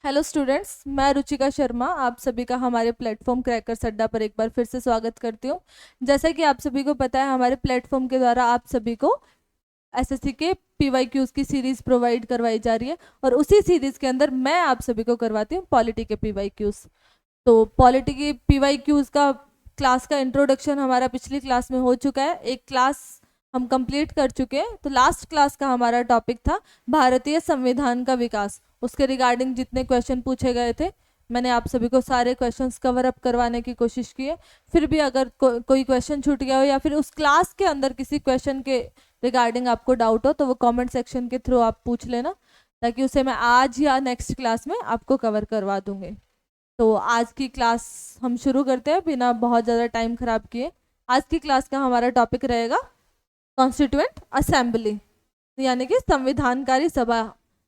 Hello students, मैं रुचिका शर्मा आप सभी का हमारे प्लेटफॉर्म क्रैकर्स अड्डा पर एक बार फिर से स्वागत करती हूँ। जैसा कि आप सभी को पता है, हमारे प्लेटफॉर्म के द्वारा आप सभी को एसएससी के पीवाईक्यूज की सीरीज प्रोवाइड करवाई जा रही है और उसी सीरीज के अंदर मैं आप सभी को करवाती हूँ पॉलिटी के पीवाईक्यूज। तो पॉलिटी की पीवाईक्यूज का क्लास का इंट्रोडक्शन हमारा पिछली क्लास में हो चुका है। एक क्लास हम कंप्लीट कर चुके हैं। तो लास्ट क्लास का हमारा टॉपिक था भारतीय संविधान का विकास। उसके रिगार्डिंग जितने क्वेश्चन पूछे गए थे, मैंने आप सभी को सारे क्वेश्चंस कवर अप करवाने की कोशिश की है। फिर भी अगर कोई क्वेश्चन छूट गया हो या फिर उस क्लास के अंदर किसी क्वेश्चन के रिगार्डिंग आपको डाउट हो तो वो कमेंट सेक्शन के थ्रू आप पूछ लेना, ताकि उसे मैं आज या नेक्स्ट क्लास में आपको कवर करवा दूंगी। तो आज की क्लास हम शुरू करते हैं बिना बहुत ज़्यादा टाइम खराब किए। आज की क्लास का हमारा टॉपिक रहेगा कॉन्स्टिट्यूएंट असेंबली, यानी कि संविधानकारी सभा।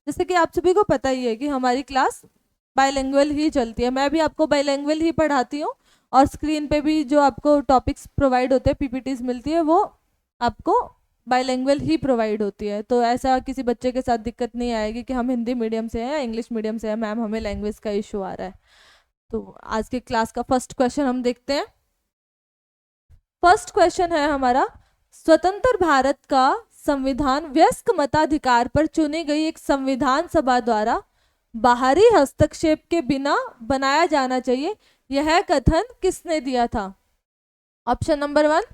जैसे कि आप सभी को पता ही है कि हमारी क्लास बाइलिंगुअल ही चलती है। मैं भी आपको बाइलिंगुअल ही पढ़ाती हूँ और स्क्रीन पे भी जो आपको टॉपिक्स प्रोवाइड होते हैं, पीपीटीज मिलती है, वो आपको बाइलिंगुअल ही प्रोवाइड होती है। तो ऐसा किसी बच्चे के साथ दिक्कत नहीं आएगी कि हम हिंदी मीडियम से हैं या इंग्लिश मीडियम से हैं, मैम हमें लैंग्वेज का इशू आ रहा है। तो आज के क्लास का फर्स्ट क्वेश्चन हम देखते हैं। फर्स्ट क्वेश्चन है हमारा, स्वतंत्र भारत का संविधान वयस्क मताधिकार पर चुनी गई एक संविधान सभा द्वारा बाहरी हस्तक्षेप के बिना बनाया जाना चाहिए, यह कथन किसने दिया था? Option number 1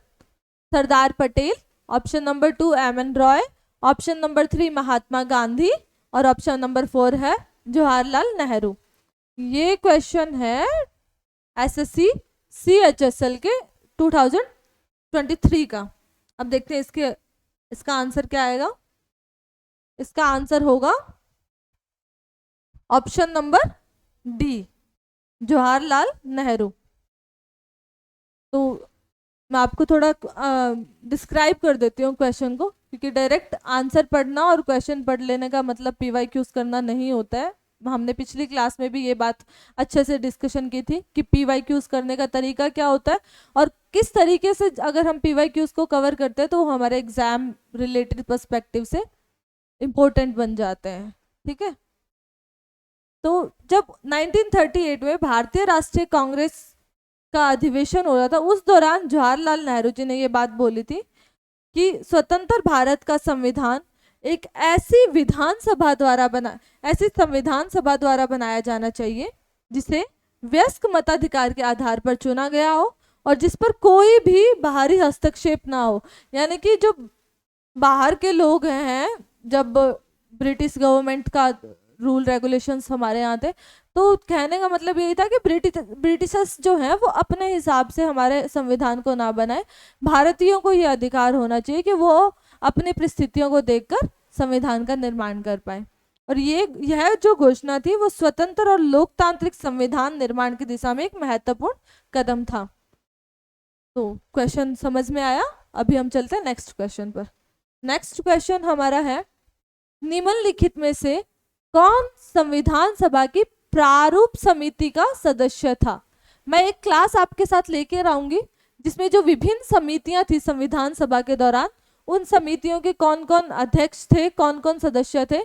Sardar Patel, option number 2 M N. Roy, option number 3 Mahatma Gandhi और ऑप्शन नंबर 4 है जवाहरलाल नेहरू। ये क्वेश्चन है एसएससी CHSL के 2023 का। अब देखते हैं इसका आंसर क्या आएगा। इसका आंसर होगा option number D, Jawaharlal Nehru. तो मैं आपको थोड़ा डिस्क्राइब कर देती हूँ क्वेश्चन को, क्योंकि डायरेक्ट आंसर पढ़ना और क्वेश्चन पढ़ लेने का मतलब पीवाईक्यूज करना नहीं होता है। हमने पिछली क्लास में भी ये बात अच्छे से डिस्कशन की थी कि पीवाईक्यूज करने का तरीका क्या होता है और किस तरीके से अगर हम पीवाईक्यूज को कवर करते हैं तो वो हमारे एग्जाम रिलेटेड पर्सपेक्टिव से इम्पोर्टेंट बन जाते हैं। ठीक है। तो जब 1938 में भारतीय राष्ट्रीय कांग्रेस का अधिवेशन हो रहा था, उस दौरान जवाहरलाल नेहरू जी ने ये बात बोली थी कि स्वतंत्र भारत का संविधान एक ऐसी संविधान सभा द्वारा बनाया जाना चाहिए जिसे वयस्क मताधिकार के आधार पर चुना गया हो और जिस पर कोई भी बाहरी हस्तक्षेप ना हो। यानी कि जो बाहर के लोग हैं, जब ब्रिटिश गवर्नमेंट का रूल रेगुलेशंस हमारे यहाँ थे, तो कहने का मतलब यही था कि ब्रिटिशर्स जो हैं वो अपने हिसाब से हमारे संविधान को ना बनाए। भारतीयों को ये अधिकार होना चाहिए कि वो अपनी परिस्थितियों को देखकर संविधान का निर्माण कर पाए। और यह जो घोषणा थी वो स्वतंत्र और लोकतांत्रिक संविधान निर्माण की दिशा में एक महत्वपूर्ण कदम था। तो क्वेश्चन समझ में आया। अभी हम चलते हैं नेक्स्ट क्वेश्चन पर। नेक्स्ट क्वेश्चन हमारा है, निम्नलिखित में से कौन संविधान सभा की प्रारूप समिति का सदस्य था? मैं एक क्लास आपके साथ लेकर आऊंगी जिसमें जो विभिन्न समितियां थी संविधान सभा के दौरान, उन समितियों के कौन कौन अध्यक्ष थे, कौन कौन सदस्य थे,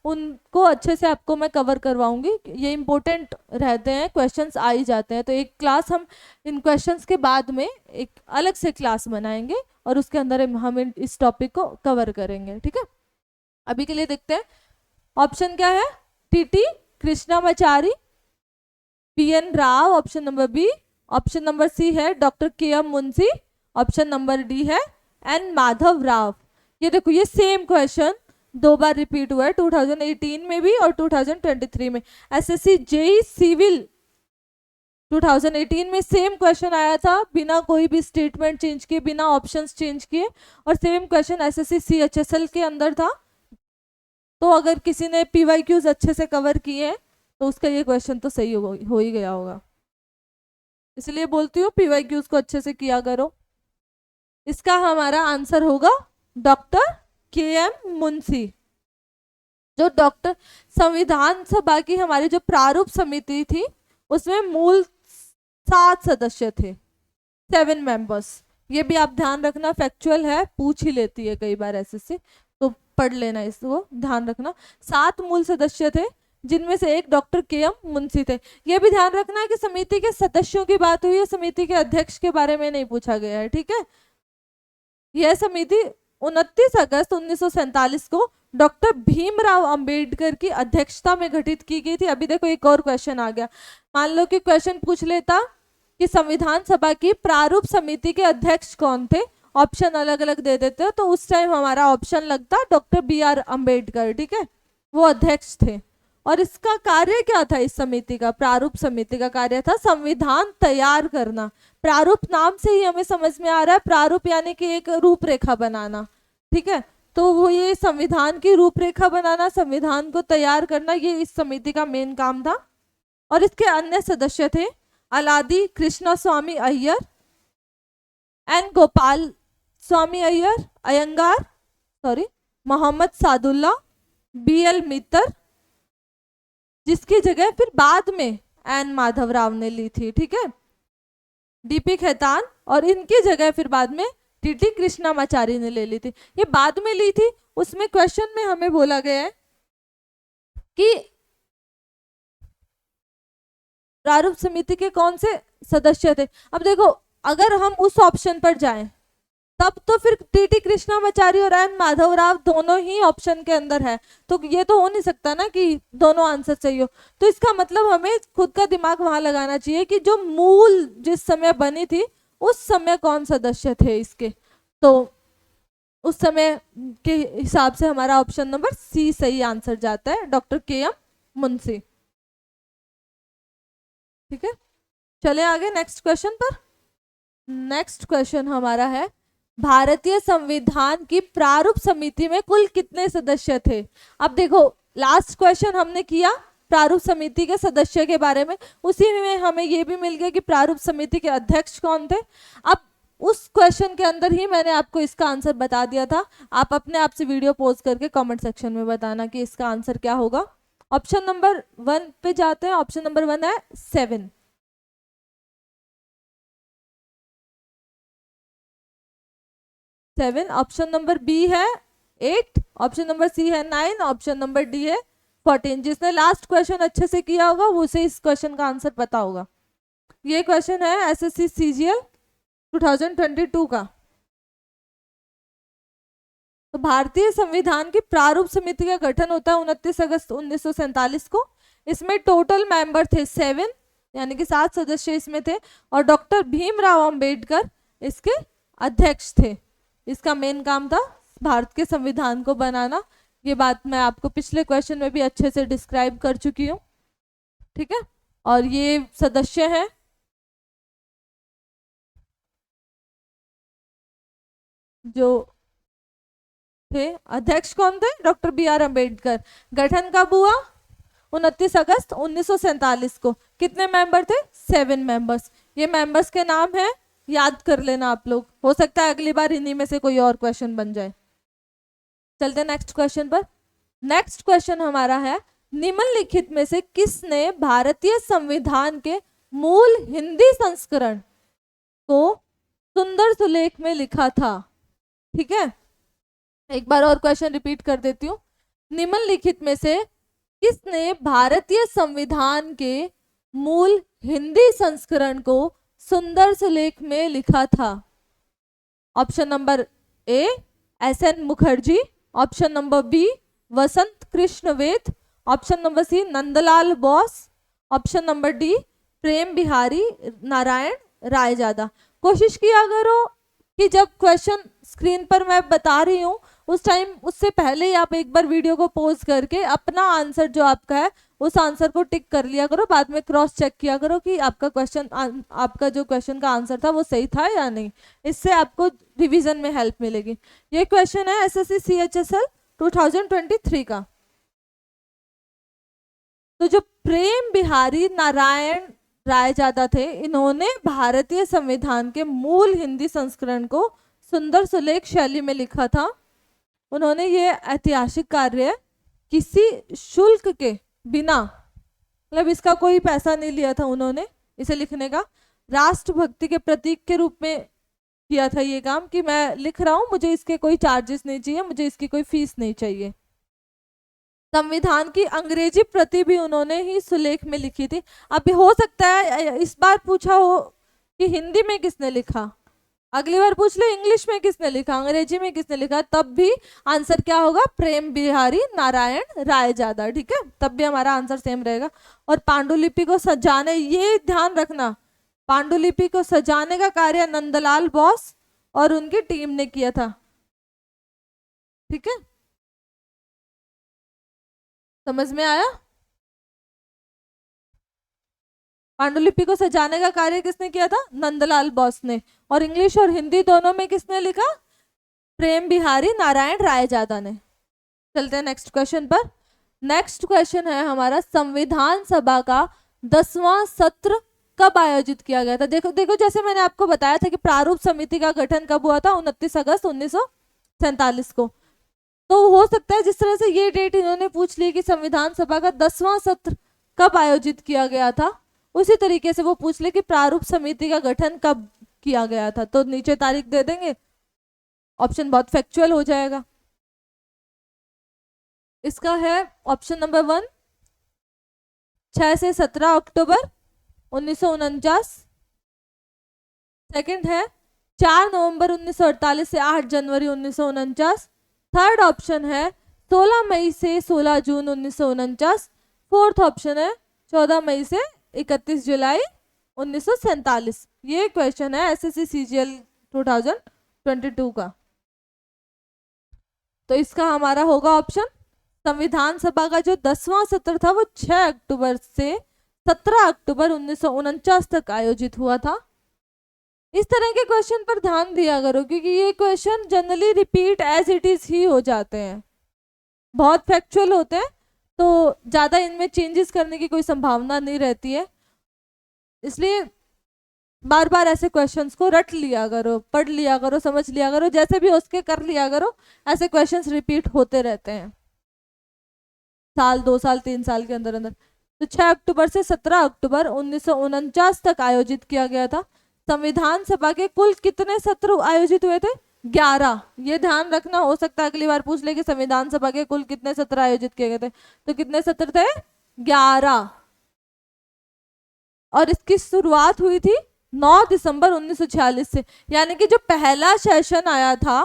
उनको अच्छे से आपको मैं कवर करवाऊंगी। ये इंपॉर्टेंट रहते हैं, क्वेश्चंस आ ही जाते हैं। तो एक क्लास हम इन क्वेश्चंस के बाद में एक अलग से क्लास बनाएंगे और उसके अंदर हम इस टॉपिक को कवर करेंगे। ठीक है। अभी के लिए देखते हैं ऑप्शन क्या है। T T Krishnamachari, P N Rao option number B, option number C है doctor K M Munshi, option number D है एन माधव राव। ये देखो, ये सेम क्वेश्चन 2 बार रिपीट हुआ है, 2018 में भी और 2023 में। एसएससी जेई सिविल 2018 में सेम क्वेश्चन आया था, बिना कोई भी स्टेटमेंट चेंज किए, बिना ऑप्शंस चेंज किए, और सेम क्वेश्चन एसएससी CHSL के अंदर था। तो अगर किसी ने पीवाईक्यूज अच्छे से कवर किए हैं तो उसका ये क्वेश्चन तो सही हो ही गया होगा। इसलिए बोलती हूँ पीवाईक्यूज को अच्छे से किया करो। इसका हमारा आंसर होगा डॉक्टर केएम मुंशी। जो डॉक्टर संविधान सभा की हमारी जो प्रारूप समिति थी उसमें मूल 7 सदस्य थे, 7 मेंबर्स। ये भी आप ध्यान रखना, फैक्चुअल है, पूछ ही लेती है कई बार एसएससी, तो पढ़ लेना, इसको ध्यान रखना। 7 मूल सदस्य थे जिनमें से एक डॉक्टर KM मुंशी थे। यह भी ध्यान रखना है कि समिति के सदस्यों की बात हुई है, समिति के अध्यक्ष के बारे में नहीं पूछा गया है, ठीक है। यह समिति 29 अगस्त 1947 को डॉक्टर भीमराव अंबेडकर की अध्यक्षता में गठित की गई थी। अभी देखो एक और क्वेश्चन आ गया, मान लो कि क्वेश्चन पूछ लेता कि संविधान सभा की प्रारूप समिति के अध्यक्ष कौन थे, ऑप्शन अलग अलग दे देते हो, तो उस टाइम हमारा ऑप्शन लगता डॉक्टर BR अंबेडकर, ठीक है, वो अध्यक्ष थे। और इसका कार्य क्या था, इस समिति का, प्रारूप समिति का कार्य था संविधान तैयार करना। प्रारूप नाम से ही हमें समझ में आ रहा है, प्रारूप यानी कि एक रूपरेखा बनाना, ठीक है। तो वो ये संविधान की रूपरेखा बनाना, संविधान को तैयार करना, ये इस समिति का मेन काम था। और इसके अन्य सदस्य थे अलादी कृष्णा स्वामी अय्यर, एन गोपाल स्वामी अयंगार, मोहम्मद सादुल्ला, BL मित्तर, जिसकी जगह फिर बाद में एन माधवराव ने ली थी, ठीक है, DP खेतान, और इनकी जगह फिर बाद में TT कृष्णामाचारी ने ले ली थी। ये बाद में ली थी, उसमें क्वेश्चन में हमें बोला गया है कि प्रारूप समिति के कौन से सदस्य थे। अब देखो अगर हम उस ऑप्शन पर जाएं तब तो फिर TT कृष्णामाचारी और एन माधवराव दोनों ही ऑप्शन के अंदर है, तो ये तो हो नहीं सकता ना कि दोनों आंसर सही हो। तो इसका मतलब हमें खुद का दिमाग वहां लगाना चाहिए कि जो मूल जिस समय बनी थी उस समय कौन सदस्य थे इसके, तो उस समय के हिसाब से हमारा ऑप्शन नंबर C सही आंसर जाता है, डॉक्टर KM मुंशी, ठीक है। चले आगे नेक्स्ट क्वेश्चन पर। नेक्स्ट क्वेश्चन हमारा है, भारतीय संविधान की प्रारूप समिति में कुल कितने सदस्य थे। अब देखो लास्ट क्वेश्चन हमने किया प्रारूप समिति के सदस्य के बारे में, उसी में हमें ये भी मिल गया कि प्रारूप समिति के अध्यक्ष कौन थे। अब उस क्वेश्चन के अंदर ही मैंने आपको इसका आंसर बता दिया था, आप अपने आप से वीडियो पॉज करके कमेंट सेक्शन में बताना कि इसका आंसर क्या होगा। ऑप्शन नंबर 1 पे जाते हैं, ऑप्शन नंबर 1 है 7, ऑप्शन नंबर B है 8, ऑप्शन नंबर C है 9, ऑप्शन नंबर D है 14। जिसने लास्ट क्वेश्चन अच्छे से किया होगा उसे इस क्वेश्चन का आंसर पता होगा। ये क्वेश्चन है SSC CGL 2022 का। तो भारतीय संविधान की प्रारूप समिति का गठन होता है 29 अगस्त 1947 को। इसमें टोटल मेंबर थे 7, यानी कि 7 सदस्य इसमें थे, और डॉक्टर भीमराव अंबेडकर इसके अध्यक्ष थे। इसका मेन काम था भारत के संविधान को बनाना। ये बात मैं आपको पिछले क्वेश्चन में भी अच्छे से डिस्क्राइब कर चुकी हूँ, ठीक है। और ये सदस्य हैं जो थे, अध्यक्ष कौन थे, डॉक्टर BR अंबेडकर। गठन कब हुआ, 29 अगस्त 1947 को। कितने मेंबर थे, 7 मेंबर्स। ये मेंबर्स के नाम है, याद कर लेना आप लोग, हो सकता है अगली बार इन्हीं में से कोई और क्वेश्चन बन जाए। चलते नेक्स्ट क्वेश्चन पर। नेक्स्ट क्वेश्चन हमारा है, निम्नलिखित में से किसने भारतीय संविधान के मूल हिंदी संस्करण को सुंदर सुलेख में लिखा था। ठीक है, एक बार और क्वेश्चन रिपीट कर देती हूँ। निम्नलिखित में से किसने भारतीय संविधान के मूल हिंदी संस्करण को सुंदर सुलेख में लिखा था। Option number A SN Mukherjee, option number B Vasant Krishna Ved, option number C Nandlal Bose, option number D Prem Bihari Narayan Raizada. कोशिश किया करो कि जब क्वेश्चन स्क्रीन पर मैं बता रही हूँ उस टाइम उससे पहले ही आप एक बार वीडियो को पॉज करके अपना आंसर जो आपका है उस आंसर को टिक कर लिया करो। बाद में क्रॉस चेक किया करो कि आपका क्वेश्चन, आपका जो क्वेश्चन का आंसर था वो सही था या नहीं। इससे आपको रिवीजन में हेल्प मिलेगी। ये क्वेश्चन है SSC CHSL 2023 का। तो जो प्रेम बिहारी नारायण रायजादा थे, इन्होंने भारतीय संविधान के मूल हिंदी संस्करण को सुंदर सुलेख शैली में लिखा था। उन्होंने ये ऐतिहासिक कार्य किसी शुल्क के बिना, मतलब इसका कोई पैसा नहीं लिया था उन्होंने इसे लिखने का, राष्ट्रभक्ति के प्रतीक के रूप में किया था ये काम कि मैं लिख रहा हूँ, मुझे इसके कोई चार्जेस नहीं चाहिए, मुझे इसकी कोई फीस नहीं चाहिए। संविधान की अंग्रेजी प्रति भी उन्होंने ही सुलेख में लिखी थी। अभी हो सकता है इस बार पूछा हो कि हिंदी में किसने लिखा, अगली बार पूछ लो इंग्लिश में किसने लिखा, अंग्रेजी में किसने लिखा, तब भी आंसर क्या होगा, प्रेम बिहारी नारायण रायजादा। ठीक है, तब भी हमारा आंसर सेम रहेगा। और पांडुलिपि को सजाने, ये ध्यान रखना, पांडुलिपि को सजाने का कार्य नंदलाल बोस और उनकी टीम ने किया था। ठीक है, समझ में आया? पांडुलिपि को सजाने का कार्य किसने किया था, नंदलाल बोस ने। और इंग्लिश और हिंदी दोनों में किसने लिखा, प्रेम बिहारी नारायण रायजादा ने। चलते हैं नेक्स्ट क्वेश्चन पर। नेक्स्ट क्वेश्चन है हमारा, संविधान सभा का 10वां सत्र कब आयोजित किया गया था? देखो देखो, जैसे मैंने आपको बताया था कि प्रारूप समिति का गठन कब हुआ था, 29 अगस्त 1947 को। तो हो सकता है जिस तरह से ये डेट इन्होंने पूछ ली कि संविधान सभा का 10वां सत्र कब आयोजित किया गया था, उसी तरीके से वो पूछ ले कि प्रारूप समिति का गठन कब किया गया था, तो नीचे तारीख दे देंगे, ऑप्शन बहुत फैक्चुअल हो जाएगा। इसका है ऑप्शन नंबर 1, 6 से 17 अक्टूबर 1949। सेकंड है 4 नवंबर 1948 से 8 जनवरी 1949। थर्ड ऑप्शन है 16 मई से 16 जून 1949। फोर्थ ऑप्शन है 14 मई से 31 जुलाई 1947। ये क्वेश्चन है एसएससी सीजीएल 2022 का। तो इसका हमारा होगा ऑप्शन, संविधान सभा का जो 10वां सत्र था वो 6 अक्टूबर से 17 अक्टूबर 1949 तक आयोजित हुआ था। इस तरह के क्वेश्चन पर ध्यान दिया करो, क्योंकि ये question generally repeat as it is ही हो जाते हैं, बहुत फैक्चुअल होते हैं, तो ज़्यादा इनमें चेंजेस करने की कोई संभावना नहीं रहती है। इसलिए बार बार ऐसे क्वेश्चंस को रट लिया करो, पढ़ लिया करो, समझ लिया करो, जैसे भी उसके कर लिया करो। ऐसे क्वेश्चंस रिपीट होते रहते हैं साल, 2 साल, 3 साल के अंदर अंदर। तो 6 अक्टूबर से 17 अक्टूबर 1949 तक आयोजित किया गया था। संविधान सभा के कुल कितने सत्र आयोजित हुए थे? 11। ये ध्यान रखना, हो सकता है अगली बार पूछ ले कि संविधान सभा के कुल कितने सत्र आयोजित किए गए थे, तो कितने सत्र थे? 11। और इसकी शुरुआत हुई थी 9 दिसंबर 1946 से, यानी कि जो पहला सेशन आया था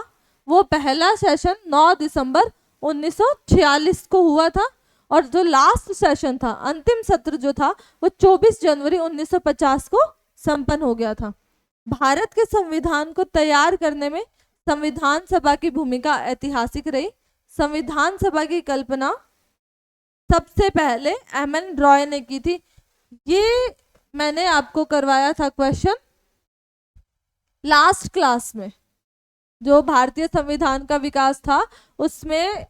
वो पहला सेशन 9 दिसंबर 1946 को हुआ था, और जो लास्ट सेशन था, अंतिम सत्र जो था, वो 24 जनवरी 1950 को संपन्न हो गया था। भारत के संविधान को तैयार करने में संविधान सभा की भूमिका ऐतिहासिक रही। संविधान सभा की कल्पना सबसे पहले एमएन रॉय ने की थी। ये मैंने आपको करवाया था क्वेश्चन लास्ट क्लास में, जो भारतीय संविधान का विकास था उसमें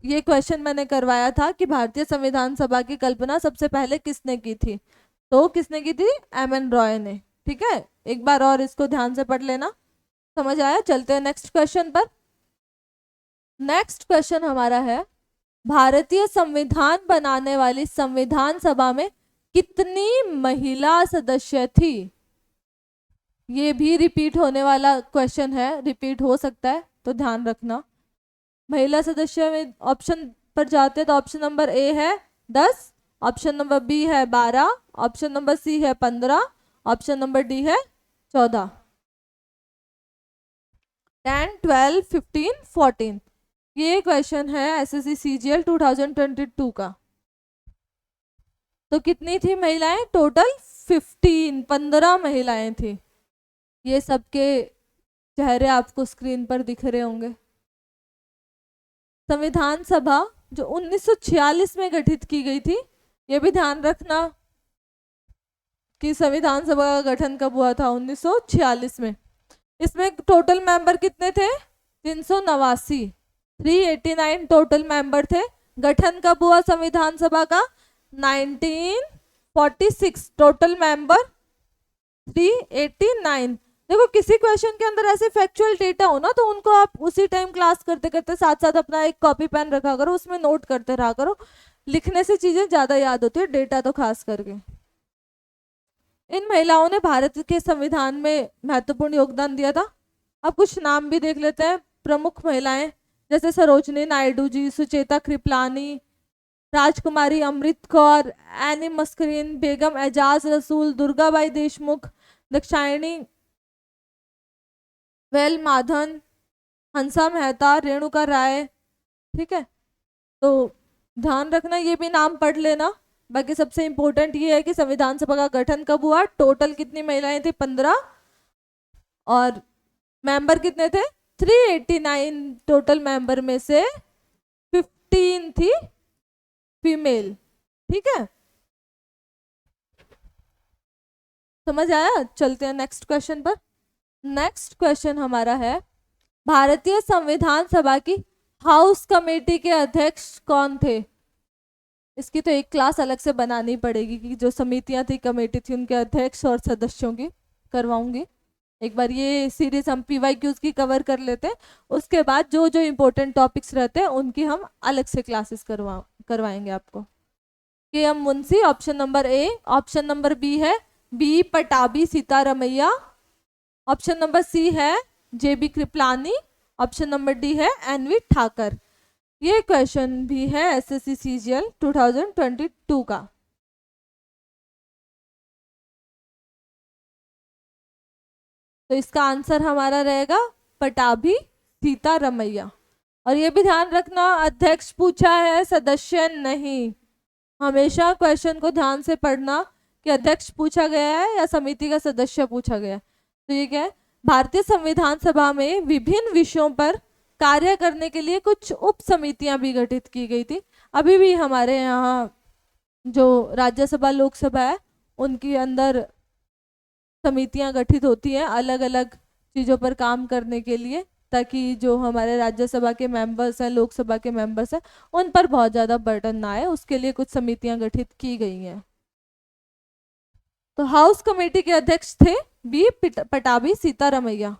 ये क्वेश्चन मैंने करवाया था कि भारतीय संविधान सभा की कल्पना सबसे पहले किसने की थी, तो किसने की थी? एमएन रॉय ने। ठीक है, एक बार और इसको ध्यान से पढ़ लेना, समझ आया? चलते हैं नेक्स्ट क्वेश्चन पर। नेक्स्ट क्वेश्चन हमारा है, भारतीय संविधान बनाने वाली संविधान सभा में कितनी महिला सदस्य थी? ये भी रिपीट होने वाला क्वेश्चन है, रिपीट हो सकता है, तो ध्यान रखना। महिला सदस्य में ऑप्शन पर जाते हैं तो ऑप्शन नंबर ए है 10, ऑप्शन नंबर बी है 12, ऑप्शन नंबर सी है 15, ऑप्शन नंबर डी है 14। 10, 12, 15, 14। ये क्वेश्चन है एसएससी सीजीएल 2022 का। तो कितनी थी महिलाएं? टोटल 15 महिलाएं थी। ये सबके चेहरे आपको स्क्रीन पर दिख रहे होंगे। संविधान सभा जो 1946 में गठित की गई थी, ये भी ध्यान रखना कि संविधान सभा का गठन कब हुआ था? 1946 में। इसमें टोटल मेंबर कितने थे? 389, 389 टोटल मेंबर थे। गठन कब हुआ संविधान सभा का? 1946। Total member 389। देखो, किसी क्वेश्चन के अंदर ऐसे फैक्चुअल डेटा हो ना, तो उनको आप उसी टाइम क्लास करते करते साथ साथ अपना एक कॉपी पेन रखा करो, उसमें नोट करते रहा करो। लिखने से चीजें ज्यादा याद होती है, डेटा तो खास करके। इन महिलाओं ने भारत के संविधान में महत्वपूर्ण योगदान दिया था। अब कुछ नाम भी देख लेते हैं। प्रमुख महिलाएं जैसे सरोजनी नायडू जी, सुचेता कृपलानी, राजकुमारी अमृत कौर, एनी मस्करीन, बेगम एजाज रसूल, दुर्गाबाई देशमुख, दक्षायणी वेल माधन, हंसा मेहता, रेणुका राय। ठीक है, तो ध्यान रखना, ये भी नाम पढ़ लेना। बाकी सबसे इंपॉर्टेंट ये है कि संविधान सभा का गठन कब हुआ, टोटल कितनी महिलाएं थी, 15, और मेंबर कितने थे, 389। टोटल मेंबर में से 15 थी फीमेल। ठीक है, समझ आया? चलते हैं नेक्स्ट क्वेश्चन पर। नेक्स्ट क्वेश्चन हमारा है, भारतीय संविधान सभा की हाउस कमेटी के अध्यक्ष कौन थे? इसकी तो एक क्लास अलग से बनानी पड़ेगी कि जो समितियां थी, कमेटी थी, उनके अध्यक्ष और सदस्यों की करवाऊंगी। एक बार ये सीरीज हम पीवाईक्यूज की कवर कर लेते हैं, उसके बाद जो जो इम्पोर्टेंट टॉपिक्स रहते हैं उनकी हम अलग से क्लासेस करवाएंगे आपको। K M Munshi option number A, option number B है B Pattabhi Sitaramayya, option number C है J B Kripalani, option number D है एनवी ठाकर। ये क्वेश्चन भी है एसएससी सीजीएल 2022 का। तो इसका आंसर हमारा रहेगा पटाभी सीतारमैया। और ये भी ध्यान रखना, अध्यक्ष पूछा है, सदस्य नहीं। हमेशा क्वेश्चन को ध्यान से पढ़ना कि अध्यक्ष पूछा गया है या समिति का सदस्य पूछा गया है। तो ये क्या है, भारतीय संविधान सभा में विभिन्न विषयों पर कार्य करने के लिए कुछ उप समितियां भी गठित की गई थी। अभी भी हमारे यहाँ जो राज्यसभा लोकसभा है उनके अंदर समितियां गठित होती हैं अलग अलग चीज़ों पर काम करने के लिए, ताकि जो हमारे राज्यसभा के मेंबर्स हैं, लोकसभा के मेंबर्स हैं, उन पर बहुत ज़्यादा बर्डन ना आए, उसके लिए कुछ समितियां गठित की गई हैं। तो हाउस कमेटी के अध्यक्ष थे बी पटाभी सीतारमैया।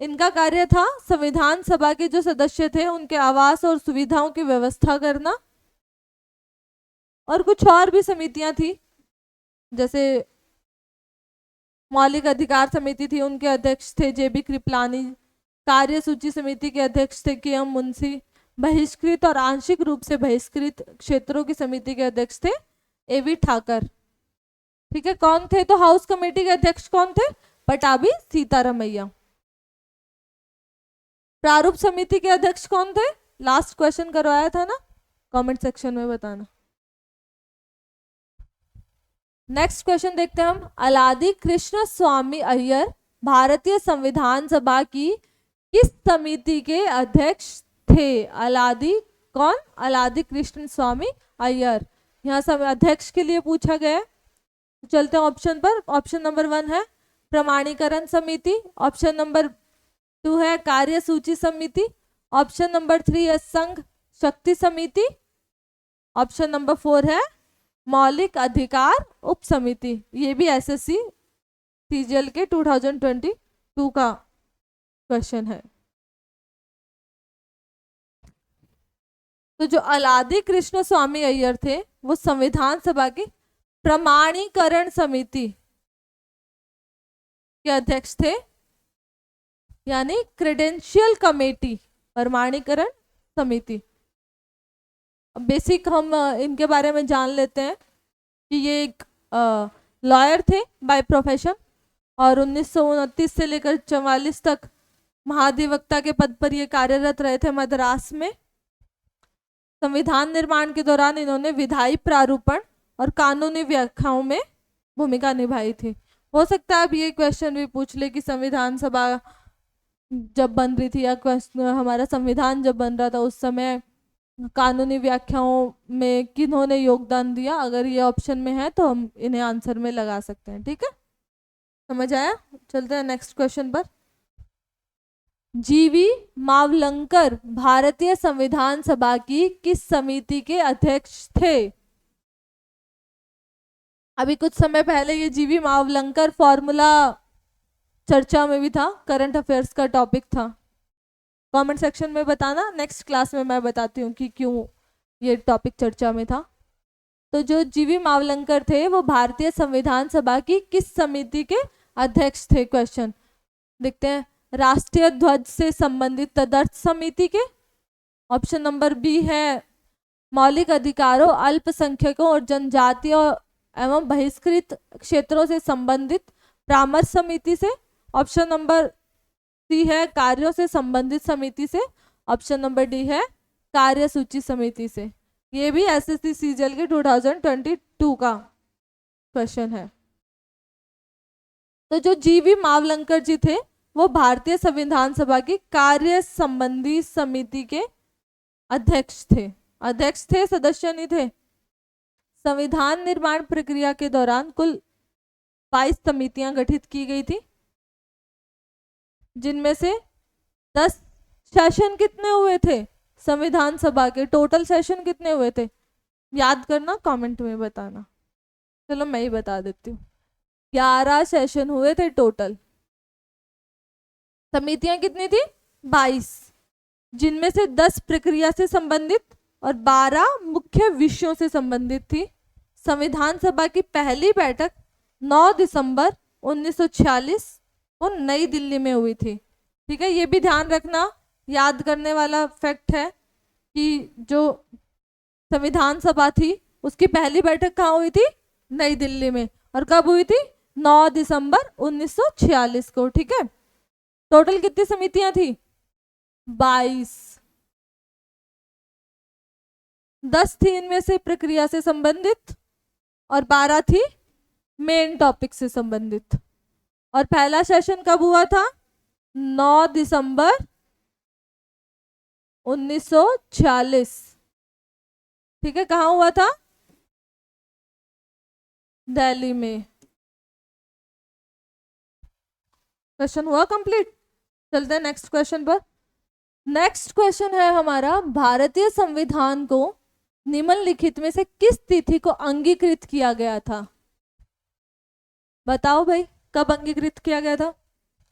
इनका कार्य था संविधान सभा के जो सदस्य थे उनके आवास और सुविधाओं की व्यवस्था करना। और कुछ और भी समितियां थी, जैसे मौलिक अधिकार समिति थी, उनके अध्यक्ष थे जेबी कृपलानी, कार्य सूची समिति के अध्यक्ष थे के एम मुंशी, बहिष्कृत और आंशिक रूप से बहिष्कृत क्षेत्रों की समिति के अध्यक्ष थे एवी ठाकर। ठीक है, कौन थे? तो हाउस कमेटी के अध्यक्ष कौन थे? पटाभी सीतारमैया। प्रारूप समिति के अध्यक्ष कौन थे? लास्ट क्वेश्चन करवाया था ना, कमेंट सेक्शन में बताना। नेक्स्ट क्वेश्चन देखते हैं हम। अलादी कृष्ण स्वामी अय्यर भारतीय संविधान सभा की किस समिति के अध्यक्ष थे? अलादी कौन? अलादी कृष्ण स्वामी अय्यर। यहाँ सब अध्यक्ष के लिए पूछा गया है। चलते हैं ऑप्शन पर। ऑप्शन नंबर 1 है प्रमाणीकरण समिति, ऑप्शन नंबर 2 है कार्य सूची समिति, ऑप्शन नंबर 3 है संघ शक्ति समिति, ऑप्शन नंबर 4 है मौलिक अधिकार उप समिति। ये भी एसएससी सीजीएल के 2022 का क्वेश्चन है। तो जो अलादी कृष्ण स्वामी अय्यर थे वो संविधान सभा की प्रमाणीकरण समिति के अध्यक्ष थे, यानी क्रेडेंशियल कमेटी, प्रमाणीकरण समिति। बेसिक हम इनके बारे में जान लेते हैं कि ये एक लॉयर थे बाय प्रोफेशन और 1929 से लेकर 44 तक महाधिवक्ता के पद पर ये कार्यरत रहे थे मद्रास में। संविधान निर्माण के दौरान इन्होंने विधायी प्रारूपण और कानूनी व्याख्याओं में भूमिका निभाई थी। हो सकता है अब ये क्वेश्चन भी पूछ ले कि संविधान सभा जब बन रही थी या हमारा संविधान जब बन रहा था उस समय कानूनी व्याख्याओं में किन्होंने योगदान दिया। अगर ये ऑप्शन में है तो हम इन्हें आंसर में लगा सकते हैं। ठीक है, समझ आया? चलते हैं नेक्स्ट क्वेश्चन पर। जीवी मावलंकर भारतीय संविधान सभा की किस समिति के अध्यक्ष थे? अभी कुछ समय पहले ये जीवी मावलंकर फॉर्मूला चर्चा में भी था, करंट अफेयर्स का टॉपिक था। कमेंट सेक्शन में बताना, नेक्स्ट क्लास में मैं बताती हूँ कि क्यों ये टॉपिक चर्चा में था। तो जो जीवी मावलंकर थे वो भारतीय संविधान सभा की किस समिति के अध्यक्ष थे? क्वेश्चन देखते हैं। राष्ट्रीय ध्वज से संबंधित तदर्थ समिति के, ऑप्शन नंबर बी है मौलिक अधिकारों, अल्पसंख्यकों और जनजातियों एवं बहिष्कृत क्षेत्रों से संबंधित परामर्श समिति से। ऑप्शन नंबर सी है कार्यों से संबंधित समिति से। ऑप्शन नंबर डी है कार्यसूची समिति से। ये भी एसएससी सीजीएल के 2022 का क्वेश्चन है। तो जो जीवी मावलंकर जी थे वो भारतीय संविधान सभा की कार्य संबंधी समिति के अध्यक्ष थे। अध्यक्ष थे, सदस्य नहीं थे। संविधान निर्माण प्रक्रिया के दौरान कुल 22 समितियां गठित की गई थी, जिनमें से 10 सेशन कितने हुए थे संविधान सभा के? टोटल सेशन कितने हुए थे याद करना, कमेंट में बताना। चलो मैं ही बता देती हूँ, 11 सेशन हुए थे टोटल। समितियां कितनी थी? 22, जिनमें से 10 प्रक्रिया से संबंधित और 12 मुख्य विषयों से संबंधित थी। संविधान सभा की पहली बैठक 9 दिसंबर 1946 को नई दिल्ली में हुई थी। ठीक है, ये भी ध्यान रखना, याद करने वाला फैक्ट है कि जो संविधान सभा थी उसकी पहली बैठक कहाँ हुई थी? नई दिल्ली में। और कब हुई थी? 9 दिसंबर 1946 को। ठीक है, टोटल कितनी समितियां थी? 22। 10 थी इनमें से प्रक्रिया से संबंधित और 12 थी मेन टॉपिक से संबंधित। और पहला सेशन कब हुआ था? 9 दिसंबर 1946। ठीक है, कहाँ हुआ था? दिल्ली में। क्वेश्चन हुआ कंप्लीट। चलते हैं नेक्स्ट क्वेश्चन पर। नेक्स्ट क्वेश्चन है हमारा, भारतीय संविधान को निम्नलिखित में से किस तिथि को अंगीकृत किया गया था? बताओ भाई, कब अंगीकृत किया गया था?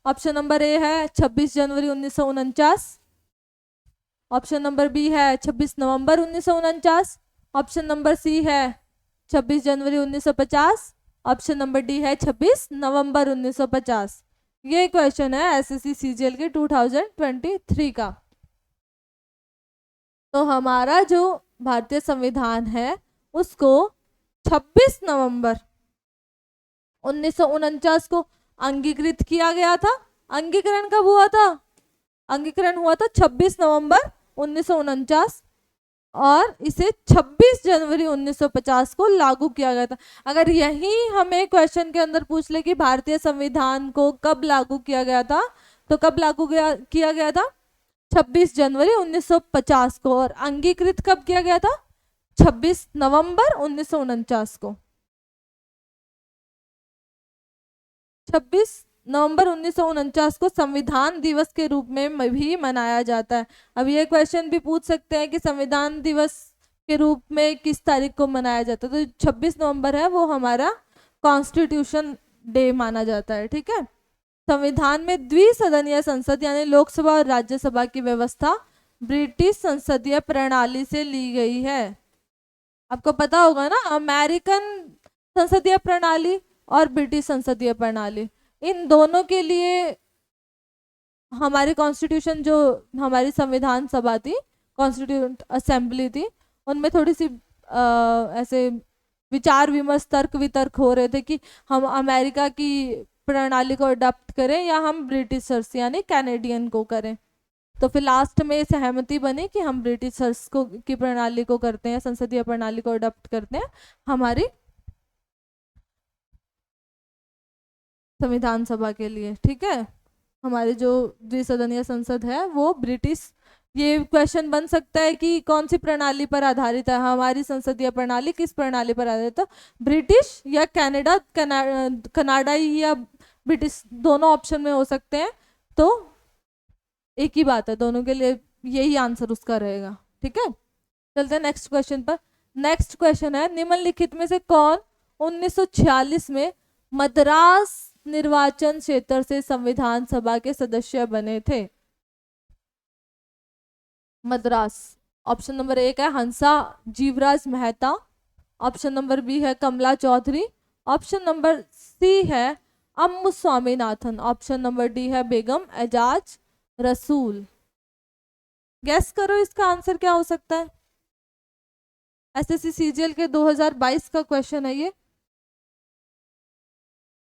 ऑप्शन नंबर ए है 26 जनवरी 1949। ऑप्शन नंबर बी है 26 नवंबर 1949। ऑप्शन नंबर सी है 26 जनवरी 1950। ऑप्शन नंबर डी है 26 नवंबर 1950। ये क्वेश्चन है एसएससी सीजीएल के 2023 का। तो हमारा जो भारतीय संविधान है उसको 26 नवंबर 1949 को अंगीकृत किया गया था। अंगीकरण कब हुआ था? अंगीकरण हुआ था 26 नवंबर 1949 और इसे 26 जनवरी 1950 को लागू किया गया था। अगर यही हमें क्वेश्चन के अंदर पूछ ले कि भारतीय संविधान को कब लागू किया गया था, तो कब लागू किया गया था? 26 जनवरी 1950 को। और अंगीकृत कब किया गया था? 26 नवंबर 1949 को। 26 नवंबर 1949 को संविधान दिवस के रूप में भी मनाया जाता है। अब ये क्वेश्चन भी पूछ सकते हैं कि संविधान दिवस के रूप में किस तारीख को मनाया जाता है, तो 26 नवंबर है वो हमारा कॉन्स्टिट्यूशन डे माना जाता है। ठीक है, संविधान में द्विसदनीय संसद यानी लोकसभा और राज्यसभा की व्यवस्था ब्रिटिश संसदीय प्रणाली से ली गई है। आपको पता होगा ना, अमेरिकन संसदीय प्रणाली और ब्रिटिश संसदीय प्रणाली, इन दोनों के लिए हमारी कॉन्स्टिट्यूशन, जो हमारी संविधान सभा थी, कॉन्स्टिट्यूंट असेंबली थी, उनमें थोड़ी सी ऐसे विचार विमर्श, तर्क वितर्क हो रहे थे कि हम अमेरिका की प्रणाली को अडॉप्ट करें या हम ब्रिटिशर्स यानी कैनेडियन को करें। तो फिर लास्ट में सहमति बनी कि हम ब्रिटिशर्स को की प्रणाली को करते हैं, संसदीय प्रणाली को अडॉप्ट करते हैं हमारी संविधान सभा के लिए। ठीक है, हमारी जो द्विसदनीय संसद है वो ब्रिटिश। ये क्वेश्चन बन सकता है कि कौन सी प्रणाली पर आधारित है हमारी संसदीय प्रणाली, किस प्रणाली पर आधारित है? ब्रिटिश या कनाडाई या ब्रिटिश, दोनों ऑप्शन में हो सकते हैं। तो एक ही बात है, दोनों के लिए यही आंसर उसका रहेगा। ठीक है, चलते हैं नेक्स्ट क्वेश्चन पर। नेक्स्ट क्वेश्चन है, निम्नलिखित में से कौन 1946 में मद्रास निर्वाचन क्षेत्र से संविधान सभा के सदस्य बने थे? मद्रास। ऑप्शन नंबर 1 है Hansa Jivraj Mehta. Option number B है Kamla Chaudhary. Option number C है Ammu Swaminathan. Option number D है बेगम एजाज रसूल। गैस करो इसका आंसर क्या हो सकता है? एसएससी सीजीएल के 2022 का क्वेश्चन है ये।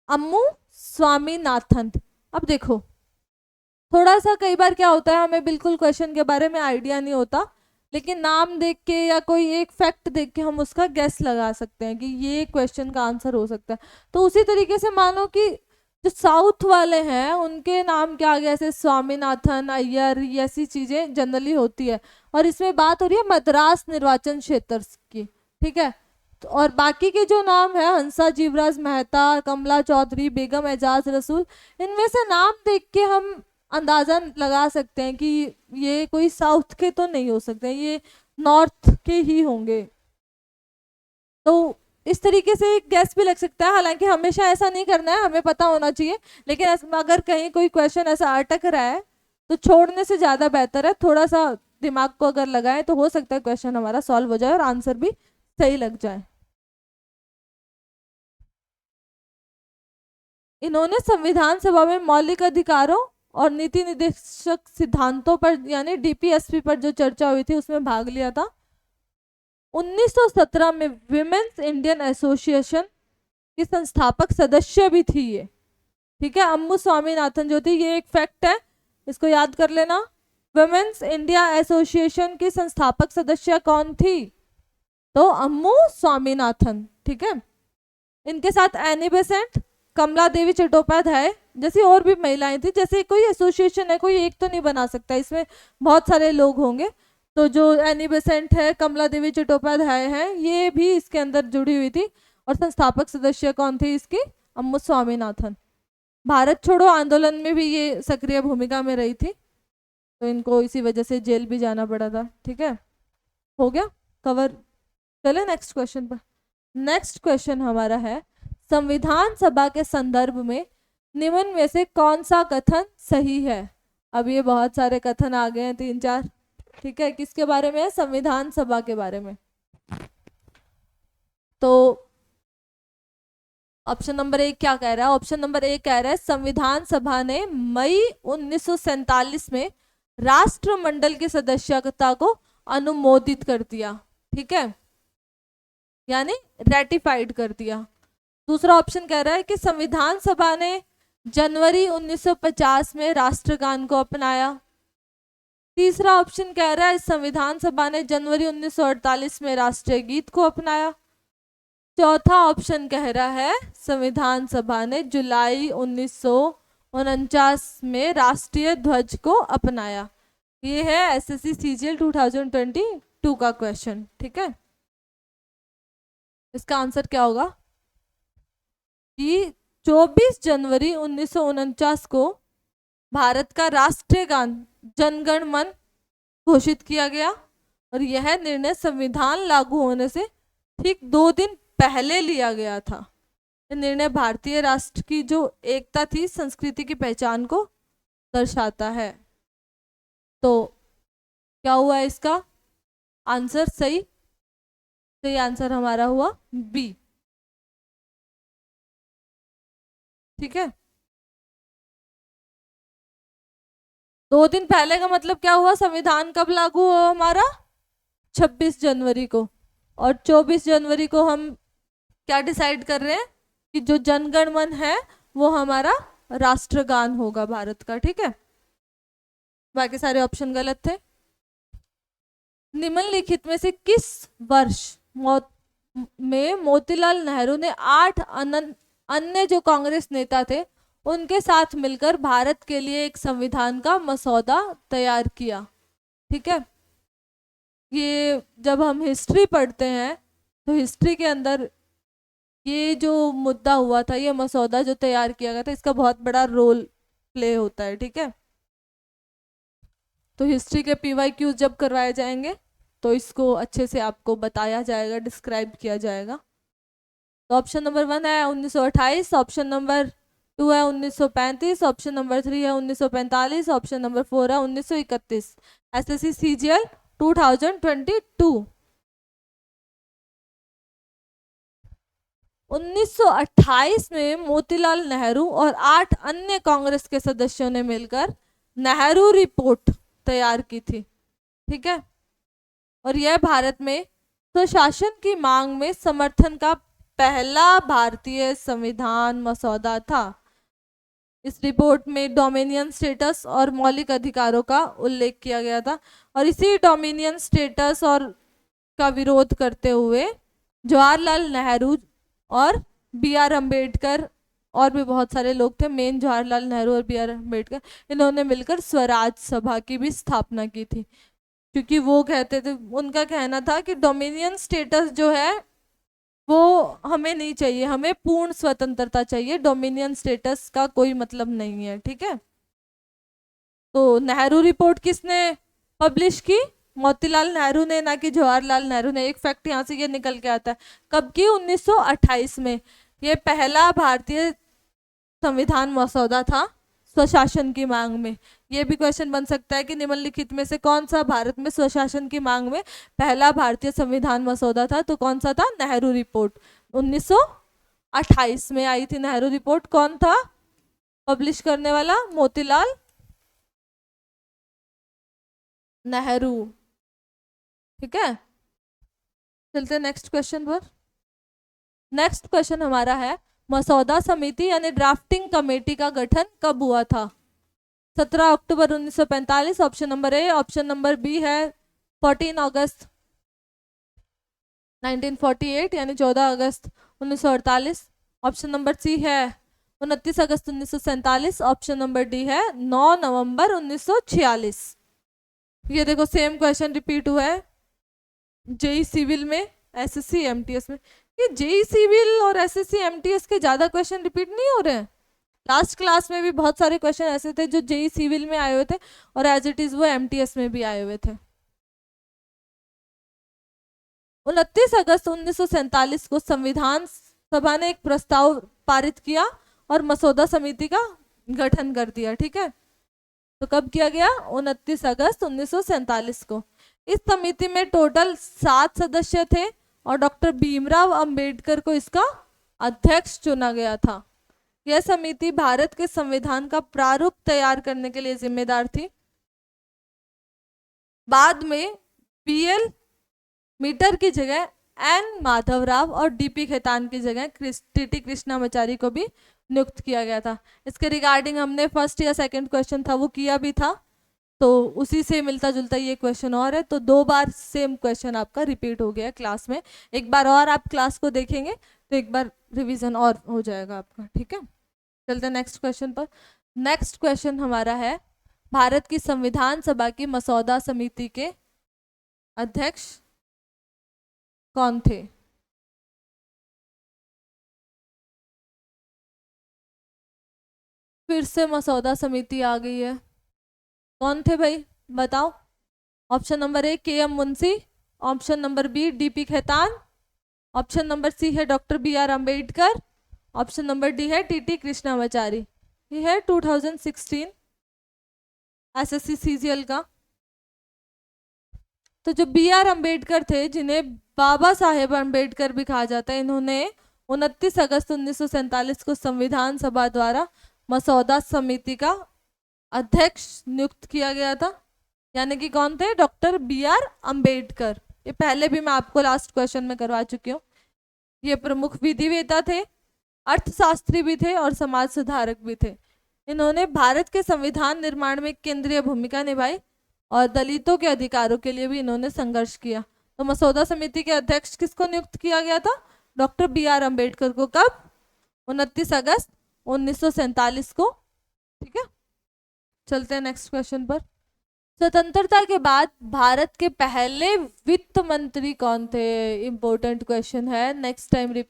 अम्मू स्वामीनाथन। अब देखो, थोड़ा सा कई बार क्या होता है, हमें बिल्कुल क्वेश्चन के बारे में आइडिया नहीं होता, लेकिन नाम देख के या कोई एक फैक्ट देख के हम उसका गेस लगा सकते हैं कि ये क्वेश्चन का आंसर हो सकता है। तो उसी तरीके से मानो कि जो साउथ वाले हैं उनके नाम क्या आ गया, जैसे स्वामीनाथन, अय्यर, ये ऐसी चीजें जनरली होती है। और इसमें बात हो रही है मद्रास निर्वाचन क्षेत्र की, ठीक है। तो और बाकी के जो नाम है, हंसा जीवराज मेहता, कमला चौधरी, बेगम एजाज रसूल, इनमें से नाम देख के हम अंदाजा लगा सकते हैं कि ये कोई साउथ के तो नहीं हो सकते, ये नॉर्थ के ही होंगे। तो इस तरीके से गैस भी लग सकता है, हालांकि हमेशा ऐसा नहीं करना है, हमें पता होना चाहिए। लेकिन अगर कहीं कोई क्वेश्चन ऐसा अटक रहा है तो छोड़ने से ज़्यादा बेहतर है थोड़ा सा दिमाग को अगर लगाएं तो हो सकता है क्वेश्चन हमारा सॉल्व हो जाए और आंसर भी सही लग जाए। इन्होंने संविधान सभा में मौलिक अधिकारों और नीति निर्देशक सिद्धांतों पर यानी डीपीएसपी पर जो चर्चा हुई थी उसमें भाग लिया था। 1917 में विमेन्स इंडियन एसोसिएशन की संस्थापक सदस्य भी थी ये, ठीक है। अम्मू स्वामीनाथन जो थी, ये एक फैक्ट है, इसको याद कर लेना। विमेन्स इंडिया एसोसिएशन की संस्थापक सदस्य कौन थी? तो अम्मू स्वामीनाथन, ठीक है। इनके साथ एनी बेसेंट, कमला देवी चट्टोपाध्याय जैसी और भी महिलाएं थी। जैसे कोई एसोसिएशन है, कोई एक तो नहीं बना सकता, इसमें बहुत सारे लोग होंगे। तो जो एनी बेसेंट है, कमला देवी चट्टोपाध्याय है, ये भी इसके अंदर जुड़ी हुई थी। और संस्थापक सदस्य कौन थी इसकी? अम्मू स्वामीनाथन। भारत छोड़ो आंदोलन में भी ये सक्रिय भूमिका में रही थी, तो इनको इसी वजह से जेल भी जाना पड़ा था, ठीक है। हो गया कवर। चले नेक्स्ट क्वेश्चन पर। नेक्स्ट क्वेश्चन हमारा है, संविधान सभा के संदर्भ में निम्न में से कौन सा कथन सही है? अब ये बहुत सारे कथन आ गए हैं, 3-4, ठीक है। किसके बारे में है? संविधान सभा के बारे में। तो ऑप्शन नंबर 1 क्या कह रहा है? ऑप्शन नंबर 1 कह रहा है संविधान सभा ने मई 1947 में राष्ट्रमंडल की सदस्यता को अनुमोदित कर दिया, ठीक है, यानी रेटिफाइड कर दिया। दूसरा ऑप्शन कह रहा है कि संविधान सभा ने जनवरी 1950 में राष्ट्रगान को अपनाया। तीसरा ऑप्शन कह रहा है संविधान सभा ने जनवरी 1948 में राष्ट्रीय गीत को अपनाया। चौथा ऑप्शन कह रहा है संविधान सभा ने जुलाई 1949 में राष्ट्रीय ध्वज को अपनाया। ये है एसएससी सीजीएल 2022 का क्वेश्चन, ठीक है। इसका आंसर क्या होगा कि 24 जनवरी 1949 को भारत का राष्ट्रीय गान जनगण मन घोषित किया गया और यह निर्णय संविधान लागू होने से ठीक 2 दिन पहले लिया गया था। यह निर्णय भारतीय राष्ट्र की जो एकता थी, संस्कृति की पहचान को दर्शाता है। तो क्या हुआ इसका आंसर? सही आंसर हमारा हुआ बी, ठीक है। 2 दिन पहले का मतलब क्या हुआ? संविधान कब लागू हुआ हमारा? 26 जनवरी को। और 24 जनवरी को हम क्या डिसाइड कर रहे हैं कि जो जनगण मन है वो हमारा राष्ट्रगान होगा भारत का, ठीक है। बाकी सारे ऑप्शन गलत थे। निम्नलिखित में से किस वर्ष में मोतीलाल नेहरू ने 8 अन्य जो कांग्रेस नेता थे उनके साथ मिलकर भारत के लिए एक संविधान का मसौदा तैयार किया, ठीक है। ये जब हम हिस्ट्री पढ़ते हैं तो हिस्ट्री के अंदर ये जो मुद्दा हुआ था, ये मसौदा जो तैयार किया गया था, इसका बहुत बड़ा रोल प्ले होता है, ठीक है। तो हिस्ट्री के PYQ जब करवाए जाएंगे तो इसको अच्छे से आपको बताया जाएगा, डिस्क्राइब किया जाएगा। तो ऑप्शन नंबर 1 है 1928, ऑप्शन नंबर 2 है 1935, ऑप्शन नंबर 3 है 1945, ऑप्शन नंबर 4 है 1931। SSC CGL 2022। 1928 में मोतीलाल नेहरू और 8 अन्य कांग्रेस के सदस्यों ने मिलकर नेहरू रिपोर्ट तैयार की थी, ठीक है। और यह भारत में स्वशासन की मांग में समर्थन का पहला भारतीय संविधान मसौदा था। इस रिपोर्ट में डोमिनियन स्टेटस और मौलिक अधिकारों का उल्लेख किया गया था, और इसी डोमिनियन स्टेटस और का विरोध करते हुए जवाहरलाल नेहरू और बी आर अम्बेडकर और भी बहुत सारे लोग थे, मेन जवाहरलाल नेहरू और बी आर अम्बेडकर, इन्होंने मिलकर स्वराज सभा की भी स्थापना की थी। क्योंकि वो कहते थे, उनका कहना था कि डोमिनियन स्टेटस जो है वो हमें नहीं चाहिए, हमें पूर्ण स्वतंत्रता चाहिए, डोमिनियन स्टेटस का कोई मतलब नहीं है। ठीक है, तो नेहरू रिपोर्ट किसने पब्लिश की? मोतीलाल नेहरू ने, ना कि जवाहरलाल नेहरू ने। एक फैक्ट यहाँ से ये निकल के आता है। कब की? 1928 में। ये पहला भारतीय संविधान मसौदा था स्वशासन की मांग में। ये भी क्वेश्चन बन सकता है कि निम्नलिखित में से कौन सा भारत में स्वशासन की मांग में पहला भारतीय संविधान मसौदा था? तो कौन सा था? नेहरू रिपोर्ट। 1928 में आई थी नेहरू रिपोर्ट। कौन था पब्लिश करने वाला? मोतीलाल नेहरू। ठीक है, चलते हैं नेक्स्ट क्वेश्चन पर। नेक्स्ट क्वेश्चन हमारा है, मसौदा समिति यानी ड्राफ्टिंग कमेटी का गठन कब हुआ था? 17 अक्टूबर 1945, option number A. Option number B है 14 अगस्त 1948 यानी 14 अगस्त 1948। ऑप्शन नंबर सी है 29 अगस्त 1947। ऑप्शन नंबर डी है 9 नवंबर 1946। ये देखो सेम क्वेश्चन रिपीट हुआ है जेई सिविल में, एसएससी एमटीएस में। ये जेई सिविल और एसएससी एमटीएस के ज्यादा क्वेश्चन रिपीट नहीं हो रहे हैं? लास्ट क्लास में भी बहुत सारे क्वेश्चन ऐसे थे जो जेई सिविल में आए हुए थे और एज इट इज वो एमटीएस में भी आए हुए थे। 29 अगस्त 1947 को संविधान सभा ने एक प्रस्ताव पारित किया और मसौदा समिति का गठन कर दिया। ठीक है, तो कब किया गया? 29 अगस्त 1947 को। इस समिति में टोटल 7 सदस्य थे और डॉक्टर भीमराव अंबेडकर को इसका अध्यक्ष चुना गया था। यह समिति भारत के संविधान का प्रारूप तैयार करने के लिए जिम्मेदार थी। बाद में बीएल मीटर की जगह एन माधवराव और डीपी खेतान की जगह टीटी कृष्णामाचारी को भी नियुक्त किया गया था। इसके रिगार्डिंग हमने फर्स्ट या सेकंड क्वेश्चन था वो किया भी था, तो उसी से मिलता जुलता ये क्वेश्चन और है। तो 2 बार सेम क्वेश्चन आपका रिपीट हो गया क्लास में। एक बार और आप क्लास को देखेंगे तो एक बार रिवीजन और हो जाएगा आपका। ठीक है, चलते हैं नेक्स्ट क्वेश्चन पर। नेक्स्ट क्वेश्चन हमारा है, भारत की संविधान सभा की मसौदा समिति के अध्यक्ष कौन थे? फिर से मसौदा समिति आ गई है, कौन थे भाई बताओ? Option number A K M Munshi, option number B D P Khaitan, option number C है doctor B R Ambedkar, option number D है टीटी कृष्णामाचारी। ये है 2016 एसएससी सीजीएल का। तो जो बी आर अम्बेडकर थे, जिन्हें बाबा साहेब अम्बेडकर भी कहा जाता है, इन्होंने 29 अगस्त 1947 को संविधान सभा द्वारा मसौदा समिति का अध्यक्ष नियुक्त किया गया था। यानी कि कौन थे? Doctor B R Ambedkar. ये पहले भी मैं आपको लास्ट क्वेश्चन में करवा चुकी हूँ। ये प्रमुख विधिवेता थे, अर्थशास्त्री भी थे और समाज सुधारक भी थे। इन्होंने भारत के संविधान निर्माण में केंद्रीय भूमिका निभाई और दलितों के अधिकारों के लिए भी इन्होंने संघर्ष किया। तो मसौदा समिति के अध्यक्ष किसको नियुक्त किया गया था? डॉक्टर बी आर अम्बेडकर को। कब? 29 अगस्त 1947 को। ठीक है, चलते हैं नेक्स्ट क्वेश्चन पर। स्वतंत्रता के बाद भारत के पहले वित्त मंत्री कौन थे? इंपॉर्टेंट क्वेश्चन है, नेक्स्ट टाइम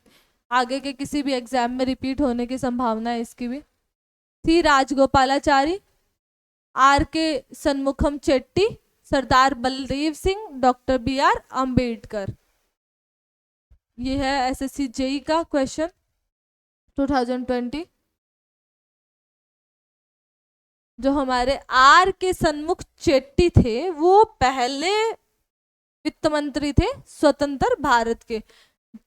आगे के किसी भी एग्जाम में रिपीट होने की संभावना है इसकी भी। सी Rajagopalachari, R K Shanmukham Chetty, Sardar Baldev Singh, doctor B R Ambedkar. ये है एसएससी जेई का क्वेश्चन 2020। जो हमारे आर के सन्मुख चेट्टी थे वो पहले वित्त मंत्री थे स्वतंत्र भारत के।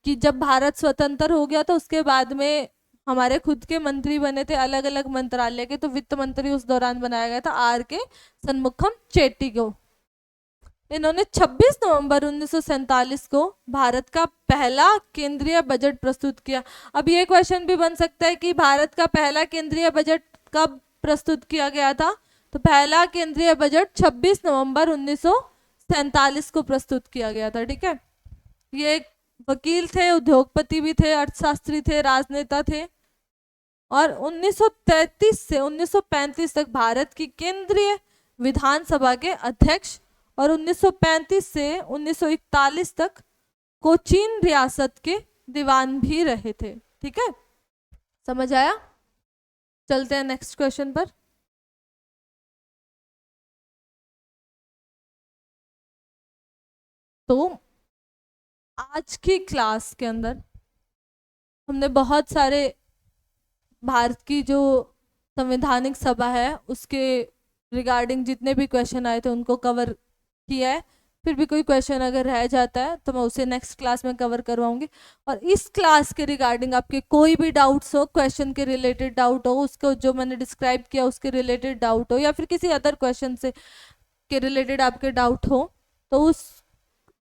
कि जब भारत स्वतंत्र हो गया तो उसके बाद में हमारे खुद के मंत्री बने थे अलग अलग मंत्रालय के, तो वित्त मंत्री उस दौरान बनाया गया था आर के सन्मुखम चेट्टी को। इन्होंने 26 नवंबर 1947 को भारत का पहला केंद्रीय बजट प्रस्तुत किया। अब ये क्वेश्चन भी बन सकता है कि भारत का पहला केंद्रीय बजट कब प्रस्तुत किया गया था? तो पहला केंद्रीय बजट 26 नवंबर 1947 को प्रस्तुत किया गया था। ठीक है, ये एक वकील थे, उद्योगपति भी थे, अर्थशास्त्री थे, राजनेता थे, और 1933 से 1935 तक भारत की केंद्रीय विधानसभा के अध्यक्ष, और 1935 से 1941 तक कोचीन रियासत के दीवान भी रहे थे। ठीक है, समझ आया? चलते हैं नेक्स्ट क्वेश्चन पर। तो आज की क्लास के अंदर हमने बहुत सारे भारत की जो संवैधानिक सभा है उसके रिगार्डिंग जितने भी क्वेश्चन आए थे उनको कवर किया है। फिर भी कोई क्वेश्चन अगर रह जाता है तो मैं उसे नेक्स्ट क्लास में कवर करवाऊंगी। और इस क्लास के रिगार्डिंग आपके कोई भी डाउट्स हो, क्वेश्चन के रिलेटेड डाउट हो, उसको जो मैंने डिस्क्राइब किया उसके रिलेटेड डाउट हो, या फिर किसी अदर क्वेश्चन से के रिलेटेड आपके डाउट हो, तो उस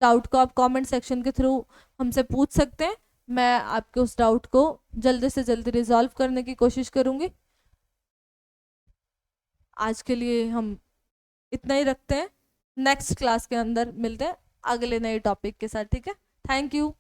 डाउट को आप कमेंट सेक्शन के थ्रू हमसे पूछ सकते हैं। मैं आपके उस डाउट को जल्दी से जल्दी रिजॉल्व करने की कोशिश करूंगी। आज के लिए हम इतना ही रखते हैं, नेक्स्ट क्लास के अंदर मिलते हैं अगले नए टॉपिक के साथ। ठीक है, थैंक यू।